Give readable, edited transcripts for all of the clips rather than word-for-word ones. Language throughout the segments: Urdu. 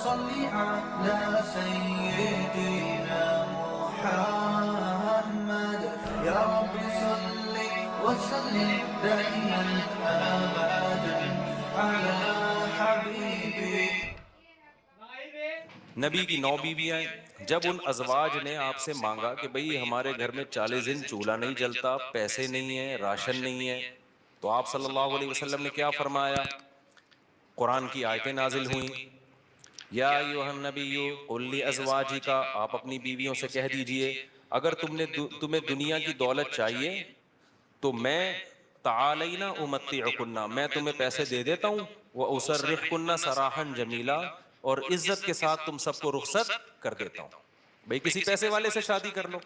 صل على سيدنا محمد يا رب صل وسلم دائما ابدا على حبيبي. نبی کی 9 بیویاں. جب ان ازواج نے آپ سے مانگا کہ بھئی ہمارے گھر میں 40 دن چولہا نہیں جلتا، پیسے نہیں ہیں، راشن نہیں ہے، تو آپ صلی اللہ علیہ وسلم نے کیا فرمایا؟ قرآن کی آیتیں نازل ہوئیں. یا ایھا النبی قل لازواجک، آپ اپنی بیویوں سے کہہ دیجئے اگر تمہیں دنیا کی دولت چاہیے تو میں تعالینا امتعکن، میں تمہیں پیسے دے دیتا ہوں، واسرحکن سراحا جمیلا، اور عزت کے ساتھ تم سب کو رخصت کر دیتا ہوں. بھئی کسی پیسے والے سے شادی کر لو.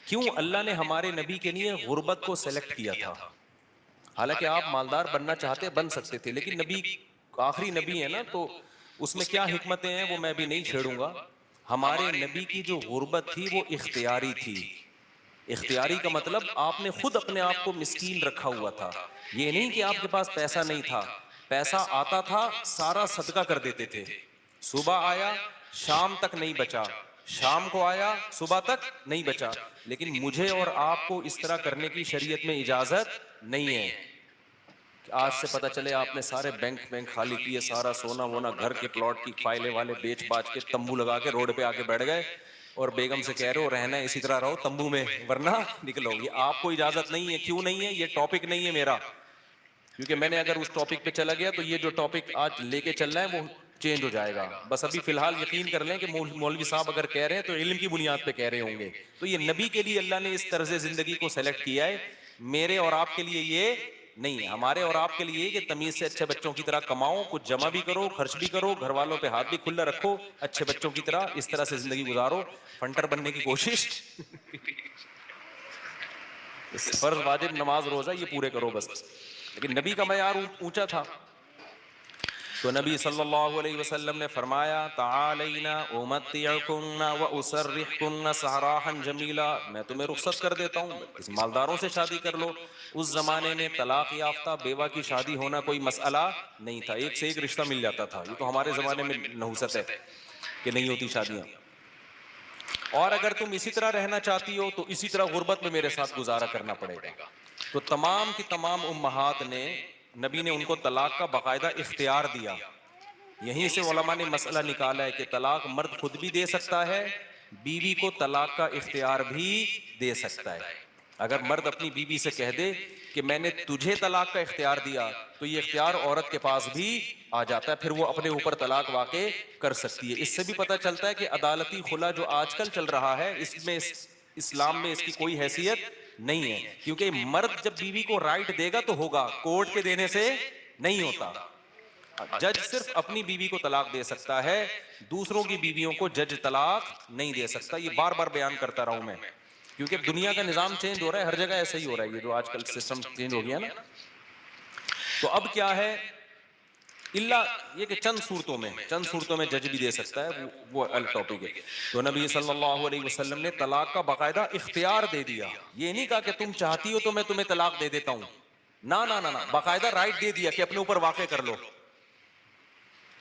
کیوں اللہ نے ہمارے نبی کے لیے غربت کو سلیکٹ کیا تھا؟ حالانکہ آپ مالدار بننا چاہتے بن سکتے تھے، لیکن نبی آخری نبی ہے نا، تو اس میں کیا حکمتیں ہیں وہ میں بھی نہیں چھیڑوں گا. ہمارے نبی کی جو غربت تھی وہ اختیاری تھی. اختیاری کا مطلب آپ نے خود اپنے آپ کو مسکین رکھا ہوا تھا. یہ نہیں کہ آپ کے پاس پیسہ نہیں تھا، پیسہ آتا تھا سارا صدقہ کر دیتے تھے. صبح آیا شام تک نہیں بچا، شام کو آیا صبح تک نہیں بچا. لیکن مجھے اور آپ کو اس طرح کرنے کی شریعت میں اجازت نہیں ہے. آج سے پتہ چلے آپ نے سارے بینک خالی کیے، سارا سونا وونا گھر کے پلاٹ کی فائلیں والے بیچ باچ کے تمبو لگا کے روڈ پہ آ کے بیٹھ گئے اور بیگم سے کہہ رہے ہو رہنا ہے اسی طرح رہو تمبو میں ورنہ نکلو. یہ آپ کو اجازت نہیں ہے. کیوں نہیں ہے؟ یہ ٹاپک نہیں ہے میرا، کیونکہ میں نے اگر اس ٹاپک پہ چلا گیا تو یہ جو ٹاپک آج لے کے چل رہا ہے وہ چینج ہو جائے گا. بس ابھی فی الحال یقین کر لیں کہ مولوی صاحب اگر کہہ رہے ہیں تو علم کی بنیاد پہ کہہ رہے ہوں گے. تو یہ نبی کے لیے اللہ نے اس طرز زندگی کو سلیکٹ کیا ہے، میرے اور آپ کے لیے یہ نہیں ہے. ہمارے اور آپ کے لیے کہ تمیز سے اچھے بچوں کی طرح کماؤ، کچھ جمع بھی کرو، خرچ بھی کرو، گھر والوں پہ ہاتھ بھی کھلا رکھو، اچھے بچوں کی طرح اس طرح سے زندگی گزارو. فنٹر بننے کی کوشش فرض واجب نماز روزہ یہ پورے کرو بس. لیکن نبی کا معیار اونچا تھا. تو نبی صلی اللہ علیہ وسلم نے فرمایا تعالینا امتعکن واسرحکن سراحا جمیلا، میں تمہیں رخصت کر دیتا ہوں، کسی مالداروں سے شادی کر لو. اس زمانے میں طلاق یافتہ بیوہ کی شادی ہونا کوئی مسئلہ نہیں تھا، ایک سے ایک رشتہ مل جاتا تھا. یہ تو ہمارے زمانے میں نحوست ہے کہ نہیں ہوتی شادیاں. اور اگر تم اسی طرح رہنا چاہتی ہو تو اسی طرح غربت میں میرے ساتھ گزارا کرنا پڑے گا. تو تمام کی تمام امہات نے، نبی نے ان کو طلاق کا باقاعدہ اختیار دیا. یہیں سے علماء نے مسئلہ نکالا ہے کہ طلاق مرد خود بھی دے سکتا ہے، بیوی کو طلاق کا اختیار بھی دے سکتا ہے. اگر مرد اپنی بیوی سے کہہ دے کہ میں نے تجھے طلاق کا اختیار دیا تو یہ اختیار عورت کے پاس بھی آ جاتا ہے، پھر وہ اپنے اوپر طلاق واقع کر سکتی ہے. اس سے بھی پتہ چلتا ہے کہ عدالتی خلا جو آج کل چل رہا ہے اس میں اسلام میں اس کی کوئی حیثیت نہیں ہے، کیونکہ مرد جب بیوی کو رائٹ دے گا تو ہوگا، کورٹ کے دینے سے نہیں ہوتا. جج صرف اپنی بیوی کو طلاق دے سکتا ہے، دوسروں کی بیویوں کو جج طلاق نہیں دے سکتا. یہ بار بار بیان کرتا رہا ہوں میں، کیونکہ دنیا کا نظام چینج ہو رہا ہے، ہر جگہ ایسا ہی ہو رہا ہے. یہ جو آج کل سسٹم چینج ہو گیا نا، تو اب کیا ہے، اللہ یہ کہ چند صورتوں میں جج بھی دے سکتا ہے، وہ الگ ٹاپک ہے. تو نبی صلی اللہ علیہ وسلم نے طلاق کا باقاعدہ اختیار دے دیا. یہ نہیں کہا کہ تم چاہتی ہو تو میں تمہیں طلاق دے دیتا ہوں، نہ، باقاعدہ رائٹ دے دیا کہ اپنے اوپر واقع کر لو.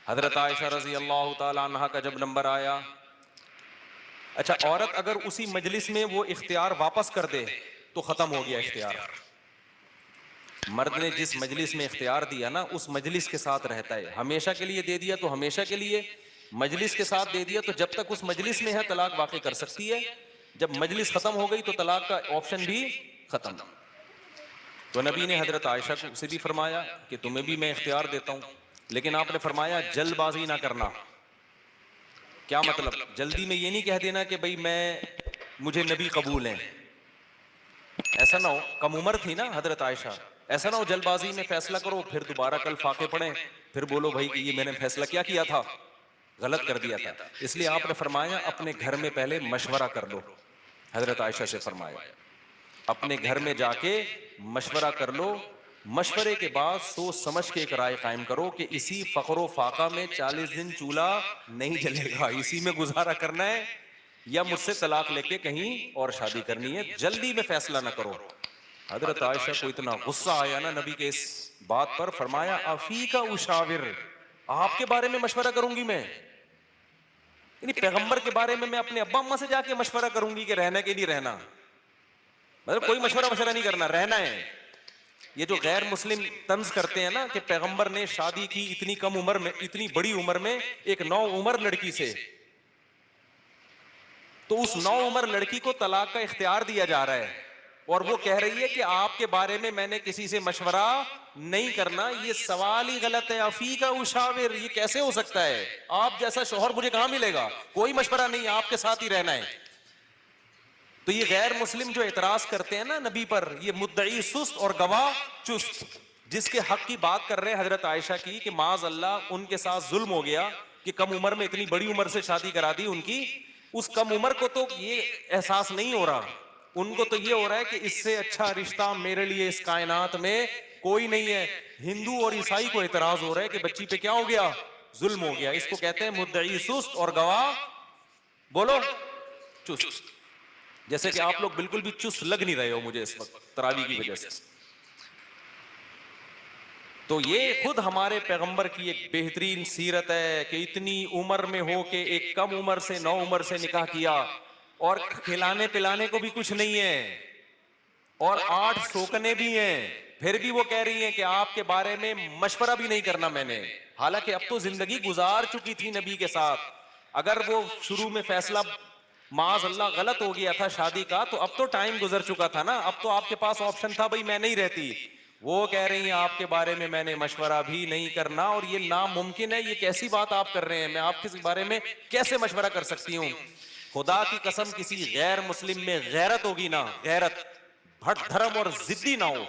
حضرت عائشہ رضی اللہ تعالی عنہا کا جب نمبر آیا، اچھا عورت اگر اسی مجلس میں وہ اختیار واپس کر دے تو ختم ہو گیا اختیار. مرد نے جس مجلس میں اختیار دیا نا اس مجلس کے ساتھ رہتا ہے. ہمیشہ کے لیے دے دیا تو ہمیشہ کے لیے، مجلس کے ساتھ دے دیا تو جب تک اس مجلس میں ہے طلاق واقع کر سکتی ہے، جب مجلس ختم ہو گئی تو طلاق کا آپشن بھی ختم. تو نبی نے حضرت عائشہ کو سے بھی فرمایا کہ تمہیں بھی میں اختیار دیتا ہوں، لیکن آپ نے فرمایا جلد بازی نہ کرنا. کیا مطلب؟ جلدی میں یہ نہیں کہہ دینا کہ بھئی مجھے نبی قبول ہیں، ایسا نہ ہو. کم عمر تھی نا حضرت عائشہ، ایسا نہ ہو جلد بازی میں فیصلہ کرو پھر دوبارہ کل فاقے پڑیں پھر بولو بھائی کہ یہ میں نے فیصلہ کیا تھا، غلط کر دیا تھا. اس لیے آپ نے فرمایا اپنے گھر میں پہلے مشورہ کر لو. حضرت عائشہ سے فرمایا اپنے گھر میں جا کے مشورہ کر لو، مشورے کے بعد سوچ سمجھ کے ایک رائے قائم کرو کہ اسی فقر و فاقہ میں 40 دن چولہا نہیں جلے گا، اسی میں گزارا کرنا ہے یا مجھ سے طلاق لے کے کہیں اور شادی کرنی ہے. جلدی میں فیصلہ نہ کرو. حضرت عائشہ کو اتنا غصہ آیا نا نبی کے اس بات پر، فرمایا افیک اشاور، آپ کے بارے میں مشورہ کروں گی میں؟ یعنی پیغمبر کے بارے میں اپنے ابا اماں سے جا کے مشورہ کروں گی کہ رہنا کہ نہیں رہنا؟ مطلب کوئی مشورہ نہیں کرنا، رہنا ہے۔ یہ جو غیر مسلم طنز کرتے ہیں نا کہ پیغمبر نے شادی کی اتنی کم عمر میں، اتنی بڑی عمر میں ایک نو عمر لڑکی سے، تو اس نو عمر لڑکی کو طلاق کا اختیار دیا جا رہا ہے، اور وہ کہہ رہی ہے کہ آپ کے بارے میں نے کسی سے مشورہ نہیں کرنا۔ یہ سوال ہی غلط ہے۔ افیکا اشاور، یہ کیسے ہو سکتا ہے؟ آپ جیسا شوہر مجھے کہاں ملے گا؟ کوئی مشورہ نہیں، آپ کے ساتھ ہی رہنا ہے۔ تو یہ غیر مسلم جو اعتراض کرتے ہیں نا نبی پر، یہ مدعی سست اور گواہ چست، جس کے حق کی بات کر رہے ہیں حضرت عائشہ کی کہ معاذ اللہ ان کے ساتھ ظلم ہو گیا کہ کم عمر میں اتنی بڑی عمر سے شادی کرا دی ان کی۔ اس کم عمر کو تو یہ احساس نہیں ہو رہا، ان کو تو یہ ہو رہا ہے کہ اس سے اچھا رشتہ میرے لیے اس کائنات میں کوئی نہیں ہے۔ ہندو اور عیسائی کو اعتراض ہو رہا ہے کہ بچی پہ کیا ہو گیا؟ ظلم ہو گیا۔ اس کو کہتے ہیں مدعی سست اور گواہ بولو چست۔ جیسے کہ آپ لوگ بالکل بھی چست لگ نہیں رہے ہو مجھے اس وقت تراویح کی وجہ سے۔ تو یہ خود ہمارے پیغمبر کی ایک بہترین سیرت ہے کہ اتنی عمر میں ہو کے ایک کم عمر سے، نو عمر سے نکاح کیا، اور کھلانے پلانے کو بھی کچھ نہیں ہے، اور 8 سوکنے بھی ہیں، پھر بھی وہ کہہ رہی ہیں کہ آپ کے بارے میں مشورہ بھی نہیں کرنا میں نے۔ حالانکہ اب تو زندگی گزار چکی تھی نبی کے ساتھ۔ اگر وہ شروع میں فیصلہ معاذ اللہ غلط ہو گیا تھا شادی کا، تو اب تو ٹائم گزر چکا تھا نا، اب تو آپ کے پاس آپشن تھا بھائی میں نہیں رہتی۔ وہ کہہ رہی ہیں آپ کے بارے میں نے مشورہ بھی نہیں کرنا، اور یہ ناممکن ہے۔ یہ کیسی بات آپ کر رہے ہیں؟ میں آپ کے بارے میں کیسے مشورہ کر سکتی ہوں؟ خدا کی قسم کسی غیر مسلم میں غیرت ہوگی نا، غیرت، بھٹ دھرم اور ضدی نہ ہو،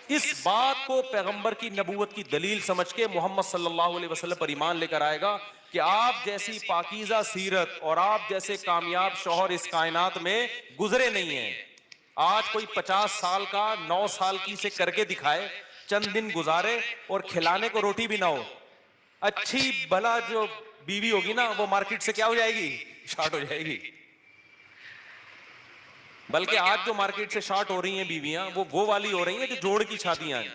اس بات کو پیغمبر کی نبوت کی دلیل سمجھ کے محمد صلی اللہ علیہ وسلم پر ایمان لے کر آئے گا کہ آپ جیسی پاکیزہ سیرت اور آپ جیسے کامیاب شوہر اس کائنات میں گزرے نہیں ہیں۔ آج کوئی 50 سال کا 9 سال کی سے کر کے دکھائے، چند دن گزارے اور کھلانے کو روٹی بھی نہ ہو، اچھی بھلا جو بیوی ہوگی نا وہ مارکیٹ سے کیا ہو جائے گی؟ شارٹ ہو جائے گی۔ بلکہ آج جو مارکیٹ سے شارٹ ہو رہی ہیں بیویاں، وہ والی ہو رہی ہیں جو جوڑ کی شادیاں ہیں،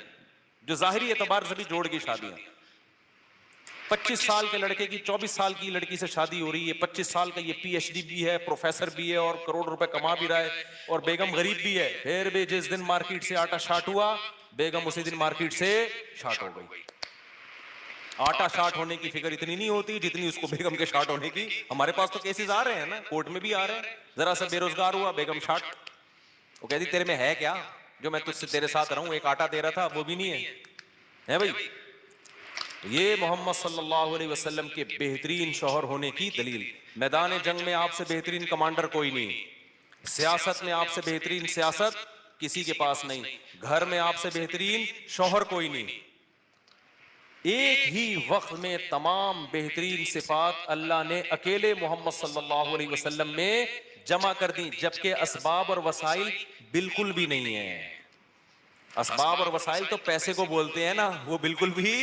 جو ظاہری اعتبار سے بھی جوڑ کی شادیاں۔ 25 سال کے لڑکے کی 24 سال کی لڑکی سے شادی ہو رہی ہے، 25 سال کا یہ پی ایچ ڈی بھی ہے، پروفیسر بھی ہے، اور کروڑ روپے کما بھی رہا ہے، اور بیگم غریب بھی ہے۔ پھر بھی جس دن مارکیٹ سے آٹا شارٹ ہوا، بیگم اسی دن مارکیٹ سے شارٹ ہو گئی۔ آٹا شارٹ ہونے کی فکر اتنی نہیں ہوتی جتنی اس کو بیگم کے شارٹ ہونے کی۔ ہمارے پاس تو کیسز آ رہے ہیں نا، کورٹ میں بھی آ رہے ہیں، ذرا سا بے روزگار ہوا بیگم شارٹ۔ وہ کہتی تیرے میں ہے کیا جو میں تجھ سے تیرے ساتھ رہوں؟ ایک آٹا دے رہا تھا وہ بھی نہیں ہے بھائی۔ یہ محمد صلی اللہ علیہ وسلم کے بہترین شوہر ہونے کی دلیل۔ میدان جنگ میں آپ سے بہترین کمانڈر کوئی نہیں، سیاست میں آپ سے بہترین سیاست کسی کے پاس نہیں، گھر میں آپ سے بہترین شوہر کوئی نہیں۔ ایک ہی وقت میں تمام بہترین صفات اللہ نے اکیلے محمد صلی اللہ علیہ وسلم میں جمع کر دی، جبکہ اسباب اور وسائل بالکل بھی نہیں ہیں۔ اسباب اور وسائل تو پیسے کو بولتے ہیں نا، وہ بالکل بھی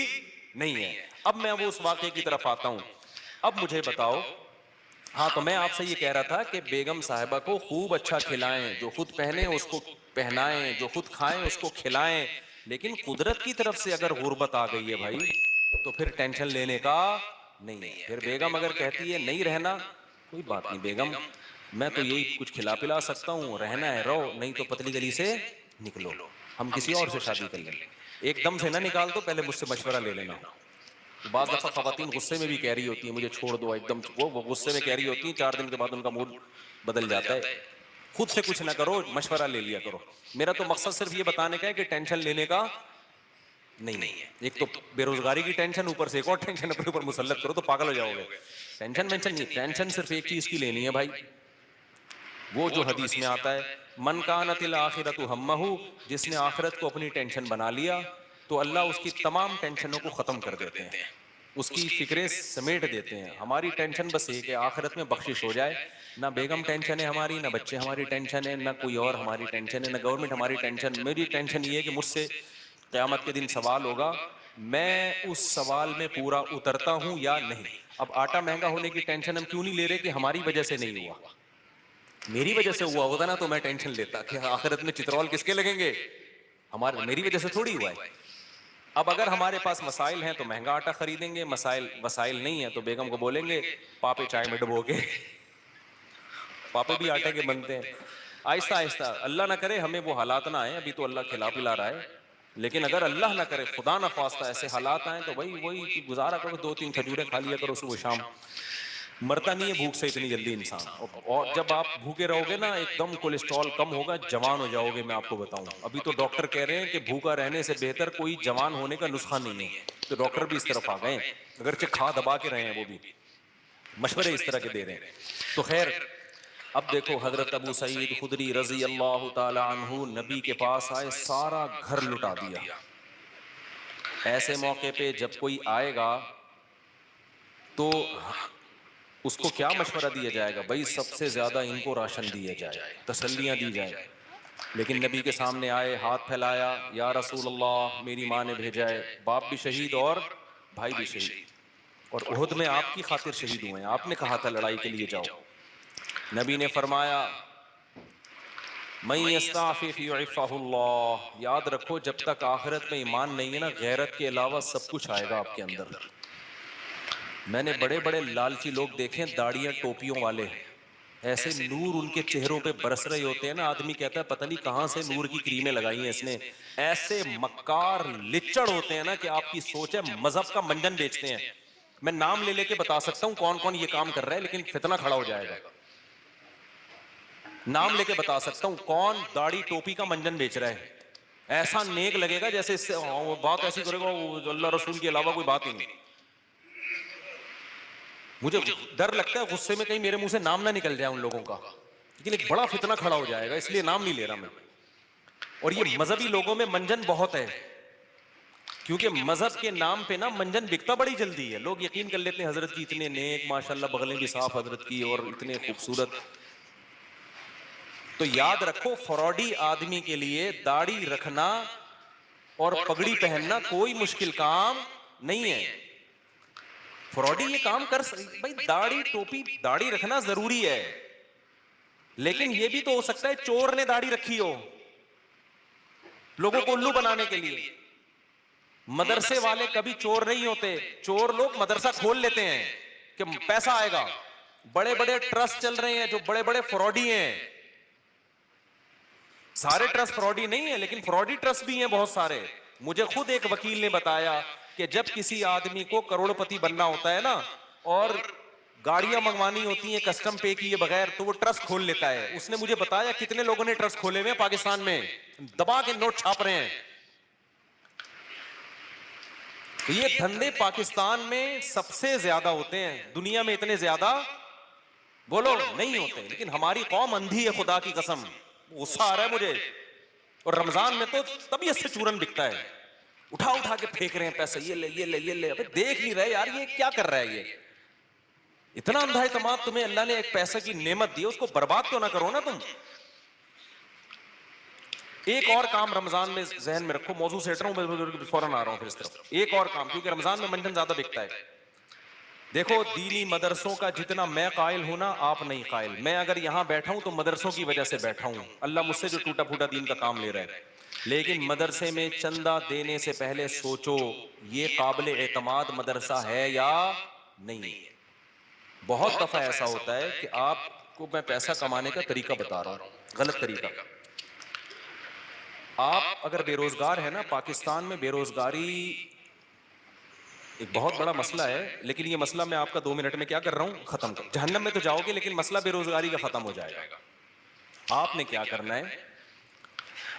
نہیں ہے۔ اب میں وہ اس واقعے کی طرف آتا ہوں۔ اب مجھے بتاؤ، ہاں تو میں آپ سے یہ کہہ رہا تھا کہ بیگم صاحبہ کو خوب اچھا کھلائیں، جو خود پہنے اس کو پہنائیں، جو خود کھائیں اس کو کھلائیں، لیکن قدرت کی طرف سے اگر غربت آ گئی ہے بھائی تو پھر ٹینشن لینے کا نہیں ہے۔ پھر بیگم اگر کہتی ہے نہیں رہنا، کوئی بات نہیں بیگم، میں تو یہی کچھ کھلا پلا سکتا ہوں، رہنا ہے رہو، نہیں تو پتلی گلی سے نکلو، ہم کسی اور سے شادی کر لیں گے۔ ایک دم سے نہ نکال دو، پہلے مجھ سے مشورہ لے لینا۔ بعض دفعہ خواتین غصے میں بھی کہہ رہی ہوتی ہیں مجھے چھوڑ دو، ایک دم وہ غصے میں کہہ رہی ہوتی ہیں، 4 دن کے بعد ان کا موڈ بدل جاتا ہے۔ خود سے کچھ نہ کرو، مشورہ لے لیا کرو۔ میرا تو مقصد صرف یہ بتانے کا ہے کہ ٹینشن لینے کا نہیں ہے۔ ایک تو بے روزگاری کی ٹینشن، اوپر سے ایک اور ٹینشن اپنے اوپر مسلط کرو تو پاگل ہو جاؤ گے۔ ٹینشن نہیں، ٹینشن صرف ایک چیز کی لینی ہے بھائی، وہ جو حدیث میں آتا ہے من کانت الآخرۃ ہمہ، جس نے آخرت کو اپنی ٹینشن بنا لیا تو اللہ اس کی تمام ٹینشنوں کو ختم کر دیتے ہیں، اس کی فکریں سمیٹ دیتے ہیں۔ ہماری ٹینشن بس یہ کہ آخرت میں بخشش ہو جائے، نہ بیگم ٹینشن ہے ہماری، نہ بچے ہماری ٹینشن ہے، نہ کوئی اور ہماری ٹینشن ہے، نہ گورنمنٹ ہماری ٹینشن۔ میری ٹینشن یہ ہے کہ مجھ سے قیامت کے دن سوال ہوگا، میں اس سوال میں پورا اترتا ہوں یا نہیں۔ اب آٹا مہنگا ہونے کی ٹینشن ہم کیوں نہیں لے رہے کہ ہماری وجہ سے نہیں ہوا، میری وجہ سے ہوا ہوگا نا تو میں ٹینشن لیتا کہ آخرت میں چترول کس کے لگیں گے، میری وجہ سے تھوڑی ہوا ہے۔ اب اگر ہمارے پاس مسائل ہیں تو مہنگا آٹا خریدیں گے، وسائل نہیں ہے تو بیگم کو بولیں گے پاپے چائے میں ڈبو کے، پاپے بھی آٹے کے بنتے ہیں۔ آہستہ آہستہ، اللہ نہ کرے ہمیں وہ حالات نہ آئیں، ابھی تو اللہ کھلا پلا رہا ہے، لیکن اگر اللہ نہ کرے خدا نہ خواستہ ایسے حالات آئیں تو وہی گزارا کرو، 2-3 کھجوریں کھا لیا کرو صبح شام، مرتا نہیں ہے بھوک سے اتنی جلدی انسان۔ اور جب آپ بھوکے رہو گے نا ایک دم کولیسٹرول کم ہوگا، جوان ہو جاؤ گے، میں آپ کو بتاؤں۔ ابھی تو ڈاکٹر کہہ رہے ہیں کہ بھوکا رہنے سے بہتر کوئی جوان ہونے کا نسخہ نہیں ہے، تو ڈاکٹر بھی اس طرف آ گئے، اگرچہ کھا دبا کے رہے ہیں، وہ بھی مشورے اس طرح کے دے رہے ہیں۔ تو خیر، اب دیکھو حضرت ابو سعید خدری رضی اللہ تعالی عنہ نبی کے پاس آئے، سارا گھر لٹا دیا۔ ایسے موقع پہ جب کوئی آئے گا تو اس کو کیا مشورہ دیا جائے گا؟ بھائی سب سے زیادہ ان کو راشن دیا جائے، تسلیاں دی جائیں۔ لیکن نبی کے سامنے آئے، ہاتھ پھیلایا، یا رسول اللہ میری ماں نے بھیجا ہے، باپ بھی شہید اور بھائی بھی شہید، اور احد میں آپ کی خاطر شہید ہوئے ہیں، آپ نے کہا تھا لڑائی کے لیے جاؤ۔ نبی نے فرمایا من یستعفف یعفہ اللہ، یاد رکھو جب تک آخرت میں ایمان نہیں ہے نا، غیرت کے علاوہ سب کچھ آئے گا آپ کے اندر۔ میں نے بڑے بڑے لالچی لوگ دیکھیں، داڑیاں ٹوپیوں والے، ایسے نور ان کے چہروں پہ برس رہے ہوتے ہیں نا، آدمی کہتا ہے پتہ نہیں کہاں سے نور کی کریمیں لگائی ہیں اس نے۔ ایسے مکار لچڑ ہوتے ہیں نا کہ آپ کی سوچ ہے مذہب کا منجن بیچتے ہیں۔ میں نام لے کے بتا سکتا ہوں کون کون یہ کام کر رہا ہے، لیکن فتنہ کھڑا ہو جائے گا۔ نام لے کے بتا سکتا ہوں کون داڑھی ٹوپی کا منجن بیچ رہا ہے، ایسا نیک لگے گا جیسے اس سے بات ایسی کرے گا اللہ رسول کے علاوہ کوئی بات ہی نہیں۔ مجھے ڈر لگتا ہے غصے میں کہیں میرے منہ سے نام نہ نکل جائے ان لوگوں کا، لیکن ایک بڑا فتنہ کھڑا ہو جائے گا، اس لیے نام نہیں لے رہا میں۔ اور یہ مذہبی لوگوں میں منجن بہت ہے، کیونکہ مذہب کے نام پہ نا منجن بکتا بڑی جلدی ہے، لوگ یقین کر لیتے ہیں حضرت جی اتنے نیک، ماشاءاللہ بغلیں بھی صاف حضرت کی اور اتنے خوبصورت۔ تو یاد رکھو فراڈی آدمی کے لیے داڑھی رکھنا اور پگڑی پہننا کوئی مشکل کام نہیں ہے۔ فراڈی یہ کام کر بھائی داڑھی ٹوپی، داڑھی رکھنا ضروری ہے، لیکن یہ بھی تو ہو سکتا ہے چور نے داڑھی رکھی ہو لوگوں کو الو بنانے کے لیے۔ مدرسے والے کبھی چور نہیں ہوتے، چور لوگ مدرسہ کھول لیتے ہیں کہ پیسہ آئے گا۔ بڑے بڑے ٹرسٹ چل رہے ہیں جو بڑے بڑے فراڈی ہیں، سارے ٹرسٹ فراڈی نہیں ہیں لیکن فراڈی ٹرسٹ بھی ہیں بہت سارے۔ مجھے خود ایک وکیل نے بتایا کہ جب کسی آدمی کو کروڑ پتی بننا ہوتا ہے نا اور گاڑیاں منگوانی ہوتی ہیں کسٹم پے کیے بغیر، تو وہ ٹرسٹ کھول لیتا ہے۔ اس نے مجھے بتایا کتنے لوگوں نے ٹرسٹ کھولے ہوئے ہیں پاکستان میں، دبا کے نوٹ چھاپ رہے ہیں۔ یہ دھندے پاکستان میں سب سے زیادہ ہوتے ہیں، دنیا میں اتنے زیادہ بولو نہیں ہوتے، لیکن ہماری قوم اندھی ہے خدا کی قسم۔ غصہ آ رہا ہے مجھے، اور رمضان میں تو طبیعت سے چورن دکھتا ہے، اٹھا اٹھا کے پھینک رہے ہیں پیسے، یہ لے یہ لے یہ لے۔ ابے دیکھ نہیں رہے یار یہ کیا کر رہا ہے، یہ اتنا اندھا اعتماد تمہیں اللہ نے ایک پیسے کی نعمت دی، اس کو برباد تو نہ کرو نا تم۔ ایک اور کام رمضان میں ذہن میں رکھو، موضوع سے ہٹ رہا ہوں فوراً آ رہا ہوں پھر اس طرف۔ ایک اور کام، کیونکہ رمضان میں منجن زیادہ بکتا ہے۔ دیکھو دینی مدرسوں کا جتنا میں قائل ہوں نا آپ نہیں قائل۔ میں اگر یہاں بیٹھا ہوں تو مدرسوں کی وجہ سے بیٹھا ہوں، اللہ مجھ سے جو ٹوٹا پھوٹا دین کا کام لے رہا ہے، لیکن مدرسے میں چندہ دینے سے پہلے سوچو یہ قابل اعتماد مدرسہ ہے یا نہیں۔ بہت دفعہ ایسا ہوتا ہے کہ آپ کو میں پیسہ کمانے کا طریقہ بتا رہا ہوں، غلط طریقہ۔ آپ اگر بے روزگار ہے نا، پاکستان میں بے روزگاری ایک بہت بڑا مسئلہ ہے، لیکن یہ مسئلہ میں آپ کا 2 منٹ میں کیا کر رہا ہوں، ختم کر۔ جہنم میں تو جاؤ گے لیکن مسئلہ بے روزگاری کا ختم ہو جائے گا۔ آپ نے کیا کرنا ہے،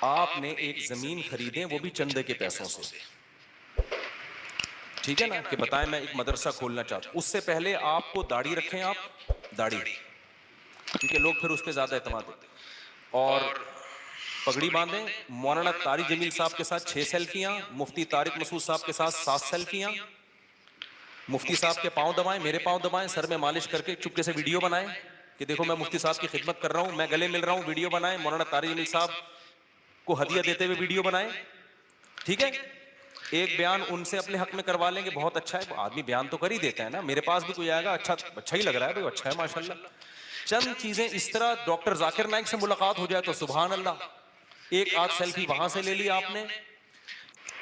آپ نے ایک زمین خریدیں، وہ بھی چندے کے پیسوں سے، ٹھیک ہے نا، کہ بتائیں میں ایک مدرسہ کھولنا چاہتا ہوں۔ اس سے پہلے آپ کو داڑھی رکھیں، آپ داڑھی، کیونکہ لوگ پھر اس پہ زیادہ اعتماد دیتے، اور پگڑی باندھیں۔ مولانا طارق جمیل صاحب کے ساتھ 6 سیلفیاں، مفتی طارق مسعود صاحب کے ساتھ 7 سیلفیاں، مفتی صاحب کے پاؤں دبائیں، میرے پاؤں دبائیں، سر میں مالش کر کے چپکے سے ویڈیو بنائیں کہ دیکھو میں مفتی صاحب کی خدمت کر رہا ہوں، میں گلے مل رہا ہوں، ویڈیو بنائیں۔ مولانا طارق جمیل صاحب کو ہدیہ دیتے ہوئے ویڈیو بنائیں، ٹھیک ہے۔ ایک بیان ان سے اپنے حق میں کروا لیں گے، بہت اچھا ہے، آدمی بیان تو کر ہی دیتا ہے نا، میرے پاس بھی کوئی آئے گا اچھا ہی لگ رہا ہے بھائی، اچھا ہے ماشاءاللہ۔ چند چیزیں اس طرح، ڈاکٹر ذاکر نائک سے ملاقات ہو جائے تو سبحان اللہ، ایک آدھ سیلفی وہاں سے لے لی آپ نے۔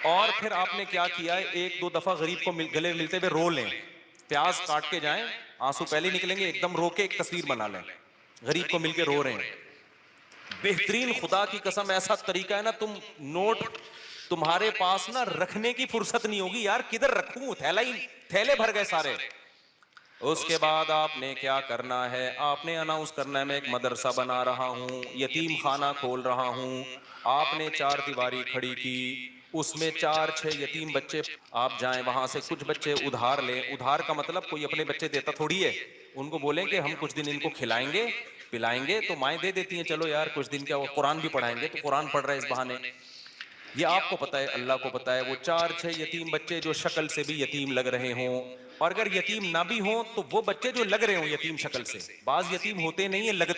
اور پھر آپ نے کیا کیا ہے، ایک دو دفعہ غریب کو گلے ملتے ہوئے رو لیں، پیاز کاٹ کے جائیں، آنسو پہلے نکلیں گے، ایک دم رو کے ایک تصویر بنا لیں، غریب کو مل کے رو رہے ہیں. بہترین، خدا کی قسم ایسا طریقہ ہے نا، تم نوٹ تمہارے پاس نا رکھنے کی فرصت نہیں ہوگی، یار کدھر رکھوں، تھیلے بھر گئے سارے. اس کے بعد آپ نے کیا کرنا ہے، آپ نے اناؤنس کرنا ہے میں ایک مدرسہ بنا رہا ہوں، یتیم خانہ کھول رہا ہوں. آپ نے چار دیواری کھڑی کی، اس میں 4-6 یتیم بچے، آپ جائیں وہاں سے کچھ بچے ادھار لیں. ادھار کا مطلب کوئی اپنے بچے دیتا تھوڑی ہے، ان کو بولیں کہ ہم کچھ دن ان کو کھلائیں گے پلائیں گے، تو مائیں دے دیتی ہیں، چلو یار کچھ دن کیا، وہ قرآن بھی پڑھائیں گے، تو قرآن پڑھ رہے اس بہانے. یہ آپ کو پتا ہے، اللہ کو پتا ہے. وہ 4-6 یتیم بچے جو شکل سے بھی یتیم لگ رہے ہوں، اور اگر یتیم نہ بھی ہوں تو وہ بچے جو لگ رہے ہوں یتیم شکل سے، بعض یتیم ہوتے نہیں ہیں، لگتے